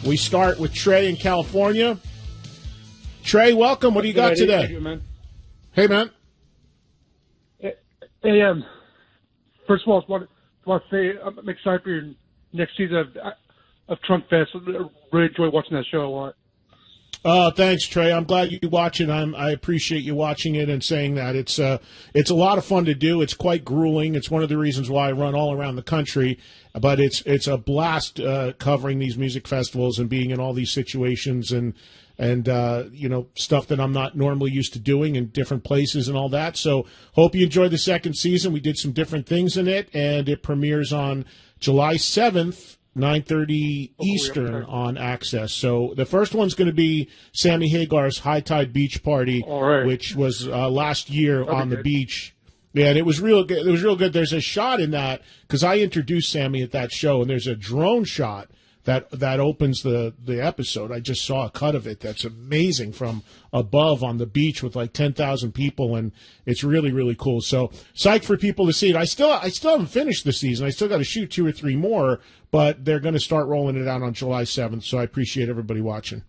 We start with Trey in California. Trey, welcome. What do you got today? Hey, man. Hey, man. Hey, first of all, I want to say I'm excited for your next season of Trunk Fest. I really enjoy watching that show a lot. Oh, thanks, Trey. I'm glad you watch it. I appreciate you watching it and saying that. It's a lot of fun to do. It's quite grueling. It's one of the reasons why I run all around the country. But it's a blast covering these music festivals and being in all these situations and stuff that I'm not normally used to doing in different places and all that. So hope you enjoyed the second season. We did some different things in it, and it premieres on July 7th. 9:30 Eastern on Access. So the first one's going to be Sammy Hagar's High Tide Beach Party, which was last year on the beach. Yeah, and it was real good. It was real good. There's a shot in that because I introduced Sammy at that show, and there's a drone shot that opens the episode. I just saw a cut of it. That's amazing from above on the beach with like 10,000 people, and it's really, really cool. So psyched for people to see it. I still haven't finished the season. I still got to shoot 2 or 3 more, but they're going to start rolling it out on July 7th. So I appreciate everybody watching.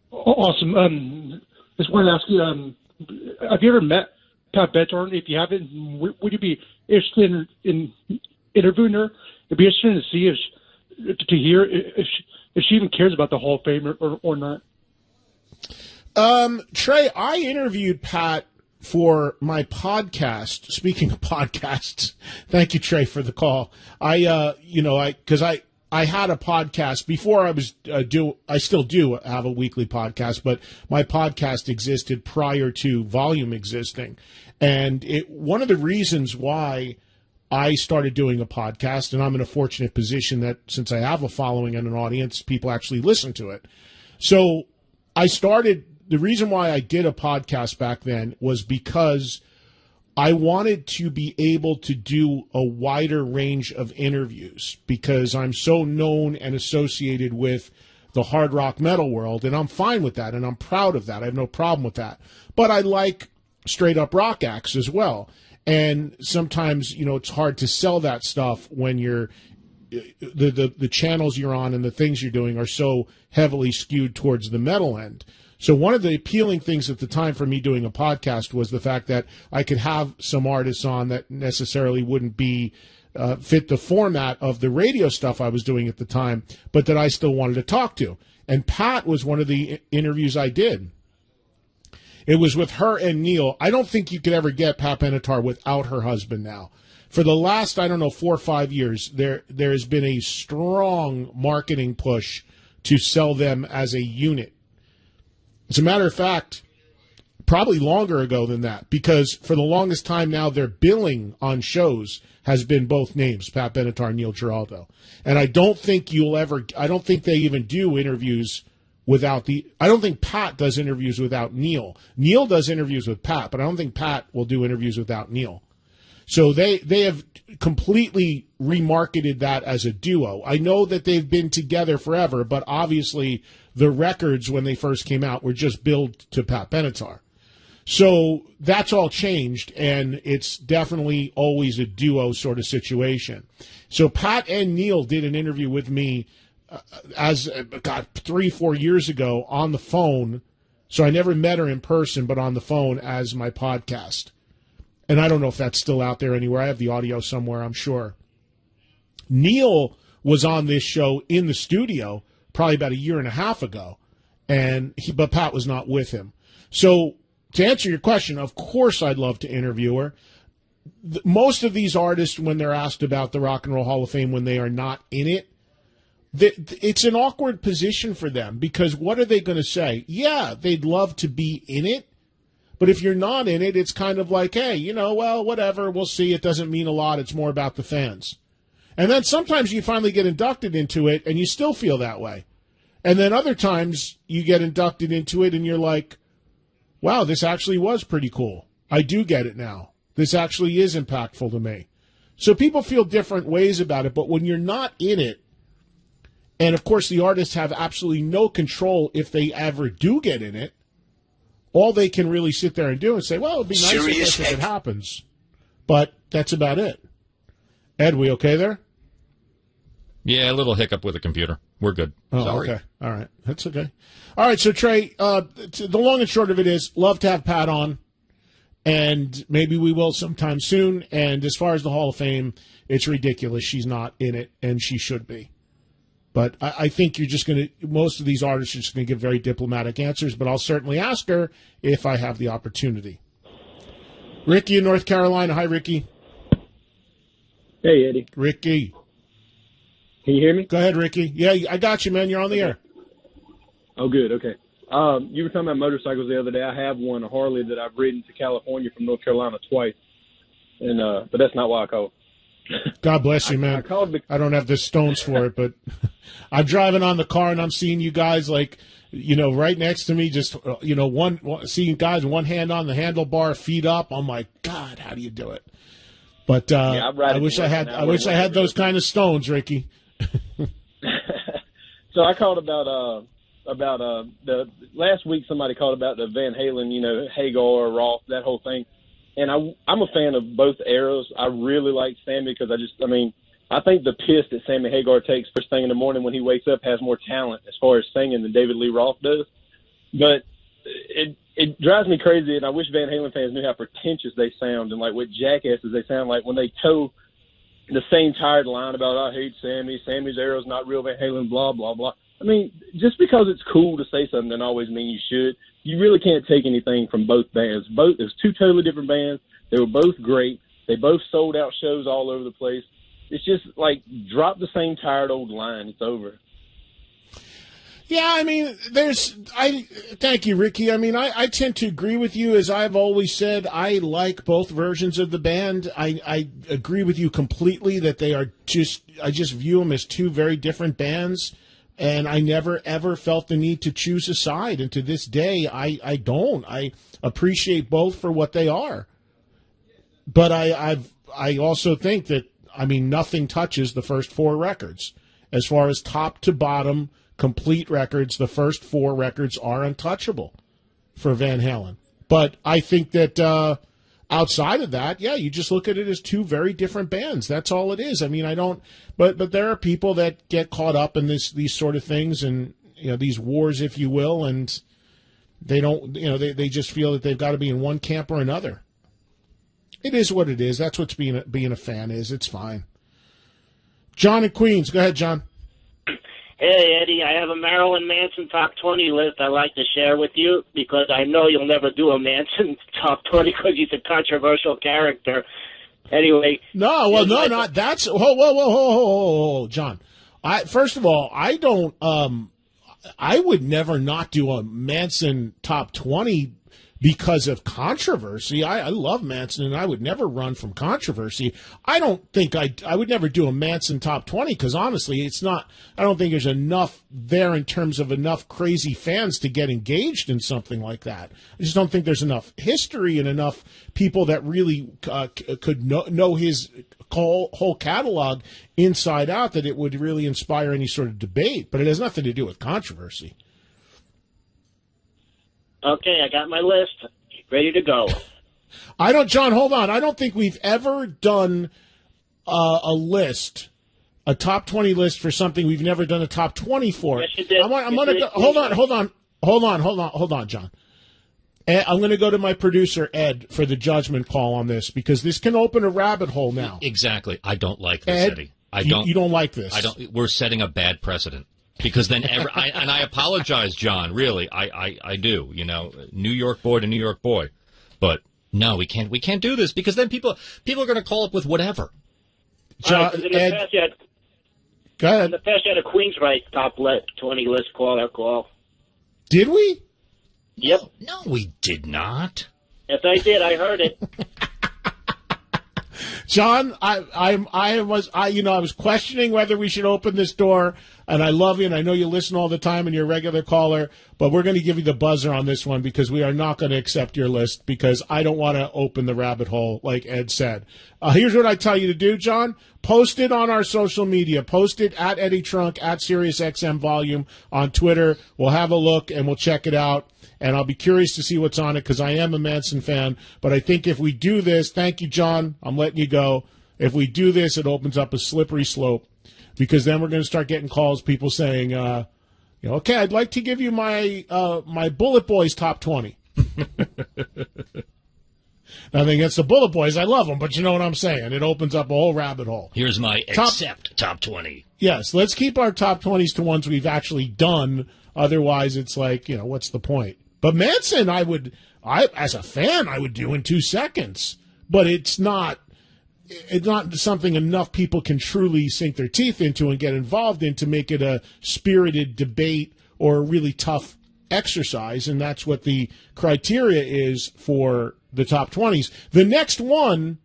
Awesome. Just wanted to ask you, have you ever met Pat Benatar? If you haven't, would you be interested in interviewing her? It'd be interesting to see to hear if she even cares about the Hall of Fame or not. Trey, I interviewed Pat for my podcast. Speaking of podcasts, thank you, Trey, for the call. I had a podcast before I was I still do have a weekly podcast, but my podcast existed prior to Volume existing, and one of the reasons why I started doing a podcast, and I'm in a fortunate position that since I have a following and an audience, people actually listen to it. So the reason why I did a podcast back then was because I wanted to be able to do a wider range of interviews because I'm so known and associated with the hard rock metal world, and I'm fine with that, and I'm proud of that. I have no problem with that. But I like straight up rock acts as well. And sometimes, it's hard to sell that stuff when you're the channels you're on and the things you're doing are so heavily skewed towards the metal end. So one of the appealing things at the time for me doing a podcast was the fact that I could have some artists on that necessarily wouldn't be fit the format of the radio stuff I was doing at the time, but that I still wanted to talk to. And Pat was one of the interviews I did. It was with her and Neil. I don't think you could ever get Pat Benatar without her husband now. For the last, 4 or 5 years, there has been a strong marketing push to sell them as a unit. As a matter of fact, probably longer ago than that, because for the longest time now, their billing on shows has been both names, Pat Benatar and Neil Giraldo. And I don't think they even do interviews I don't think Pat does interviews without Neil. Neil does interviews with Pat, but I don't think Pat will do interviews without Neil. So they have completely remarketed that as a duo. I know that they've been together forever, but obviously the records when they first came out were just billed to Pat Benatar. So that's all changed, and it's definitely always a duo sort of situation. So Pat and Neil did an interview with me 3-4 years ago on the phone. So I never met her in person, but on the phone as my podcast. And I don't know if that's still out there anywhere. I have the audio somewhere, I'm sure. Neil was on this show in the studio probably about 1.5 years ago, but Pat was not with him. So to answer your question, of course I'd love to interview her. Most of these artists, when they're asked about the Rock and Roll Hall of Fame, when they are not in it, it's an awkward position for them because what are they going to say? Yeah, they'd love to be in it, but if you're not in it, it's kind of like, hey, well, whatever, we'll see. It doesn't mean a lot. It's more about the fans. And then sometimes you finally get inducted into it and you still feel that way. And then other times you get inducted into it and you're like, wow, this actually was pretty cool. I do get it now. This actually is impactful to me. So people feel different ways about it, but when you're not in it, and, of course, the artists have absolutely no control if they ever do get in it. All they can really sit there and do is say, well, it would be nice if it happens. But that's about it. Ed, we okay there? Yeah, a little hiccup with the computer. We're good. Oh, Sorry. okay. All right. That's okay. All right. So, Trey, the long and short of it is love to have Pat on, and maybe we will sometime soon. And as far as the Hall of Fame, it's ridiculous she's not in it, and she should be. But I think you're just going to, most of these artists are just going to give very diplomatic answers, but I'll certainly ask her if I have the opportunity. Ricky in North Carolina. Hi, Ricky. Hey, Eddie. Ricky. Can you hear me? Go ahead, Ricky. Yeah, I got you, man. You're on the air. Oh, good. Okay. You were talking about motorcycles the other day. I have one, a Harley, that I've ridden to California from North Carolina twice, and but that's not why I called. God bless you, man. I don't have the stones for it, but I'm driving on the car and I'm seeing you guys like, right next to me, just, seeing guys one hand on the handlebar, feet up. I'm like, God, how do you do it? But I wish I had those kind of stones, Ricky. So I called about the last week. Somebody called about the Van Halen, Hagar, Roth, that whole thing. And I'm a fan of both eras. I really like Sammy because I think the piss that Sammy Hagar takes first thing in the morning when he wakes up has more talent as far as singing than David Lee Roth does. But it drives me crazy, and I wish Van Halen fans knew how pretentious they sound and like what jackasses they sound like when they toe the same tired line about I hate Sammy, Sammy's era's not real Van Halen, blah, blah, blah. Just because it's cool to say something doesn't always mean you should. You really can't take anything from both bands. There's two totally different bands. They were both great. They both sold out shows all over the place. It's just like drop the same tired old line. It's over. Yeah, thank you, Ricky. I tend to agree with you. As I've always said, I like both versions of the band. I agree with you completely that I just view them as two very different bands. And I never, ever felt the need to choose a side. And to this day, I don't. I appreciate both for what they are. But I also think that, nothing touches the first four records. As far as top to bottom, complete records, the first four records are untouchable for Van Halen. But I think that outside of that, yeah, you just look at it as two very different bands. That's all it is. But there are people that get caught up in these sort of things and these wars, if you will, and they don't. They just feel that they've got to be in one camp or another. It is what it is. That's what being a fan is. It's fine. John in Queens, go ahead, John. Hey, Eddie, I have a Marilyn Manson top 20 list I'd like to share with you because I know you'll never do a Manson top 20 because he's a controversial character. Anyway. Not that's. Whoa, John. First of all, I don't. I would never not do a Manson top 20 because of controversy. I love Manson, and I would never run from controversy. I don't think I would never do a Manson top 20 because, honestly, it's not. I don't think there's enough there in terms of enough crazy fans to get engaged in something like that. I just don't think there's enough history and enough people that really could know his whole catalog inside out that it would really inspire any sort of debate. But it has nothing to do with controversy. Okay, I got my list ready to go. John, hold on. I don't think we've ever done a list, a top 20 list for something we've never done a top 20 for. Yes, you did. Hold on, John. I'm going to go to my producer, Ed, for the judgment call on this because this can open a rabbit hole now. Exactly. I don't like this, Ed, Eddie. You don't like this. I don't. We're setting a bad precedent. Because then, I apologize, John. Really, I do. New York boy to New York boy, but no, we can't do this because then people are going to call up with whatever. John, Ed, go ahead. In the past, you had a Queensryche top 20 list call. Did we? Yep. No, we did not. Yes, I did. I heard it. John, I was questioning whether we should open this door, and I love you, and I know you listen all the time, and you're a regular caller, but we're going to give you the buzzer on this one because we are not going to accept your list because I don't want to open the rabbit hole, like Ed said. Here's what I tell you to do, John. Post it on our social media. Post it at Eddie Trunk, at SiriusXM Volume on Twitter. We'll have a look, and we'll check it out. And I'll be curious to see what's on it because I am a Manson fan. But I think if we do this, thank you, John. I'm letting you go. If we do this, it opens up a slippery slope because then we're going to start getting calls, people saying, okay, I'd like to give you my my Bullet Boys top 20. Nothing against the Bullet Boys. I love them, but you know what I'm saying. It opens up a whole rabbit hole. Here's my top 20. Yes, let's keep our top 20s to ones we've actually done. Otherwise, it's like, what's the point? But Manson, as a fan, I would do in 2 seconds. But it's not something enough people can truly sink their teeth into and get involved in to make it a spirited debate or a really tough exercise. And that's what the criteria is for the top 20s. The next one,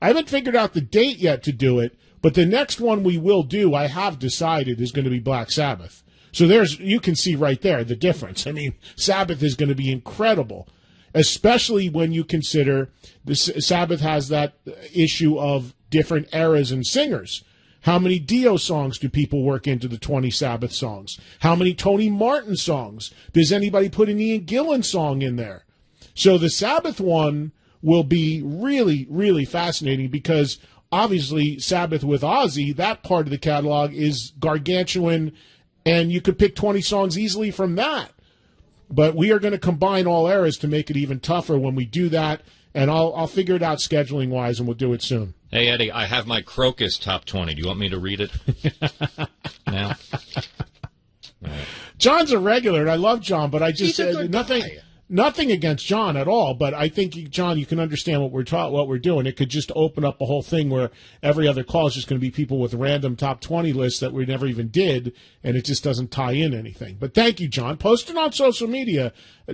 I haven't figured out the date yet to do it, but the next one we will do, I have decided, is going to be Black Sabbath. So you can see right there the difference. I mean, Sabbath is going to be incredible, especially when you consider Sabbath has that issue of different eras and singers. How many Dio songs do people work into the 20 Sabbath songs? How many Tony Martin songs? Does anybody put an Ian Gillan song in there? So the Sabbath one will be really, really fascinating because obviously Sabbath with Ozzy, that part of the catalog is gargantuan, and you could pick 20 songs easily from that. But we are going to combine all eras to make it even tougher when we do that, and I'll figure it out scheduling-wise, and we'll do it soon. Hey, Eddie, I have my Crocus top 20. Do you want me to read it now? Right. John's a regular, and I love John, but I just nothing. Nothing against John at all, but I think, John, you can understand what we're doing. It could just open up a whole thing where every other call is just going to be people with random top 20 lists that we never even did, and it just doesn't tie in anything. But thank you, John. Post it on social media.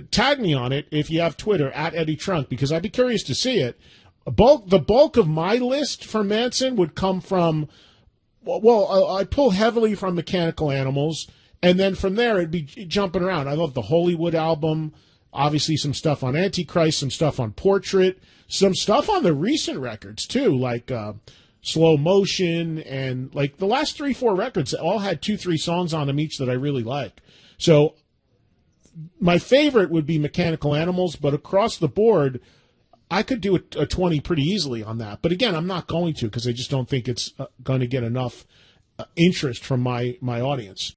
Tag me on it if you have Twitter, @EddieTrunk, because I'd be curious to see it. The bulk of my list for Manson would come from, I pull heavily from Mechanical Animals, and then from there it'd be jumping around. I love the Hollywood album. Obviously, some stuff on Antichrist, some stuff on Portrait, some stuff on the recent records, too, like Slow Motion, and like the last 3-4 records all had 2-3 songs on them each that I really like. So my favorite would be Mechanical Animals, but across the board, I could do a 20 pretty easily on that. But again, I'm not going to because I just don't think it's going to get enough interest from my audience.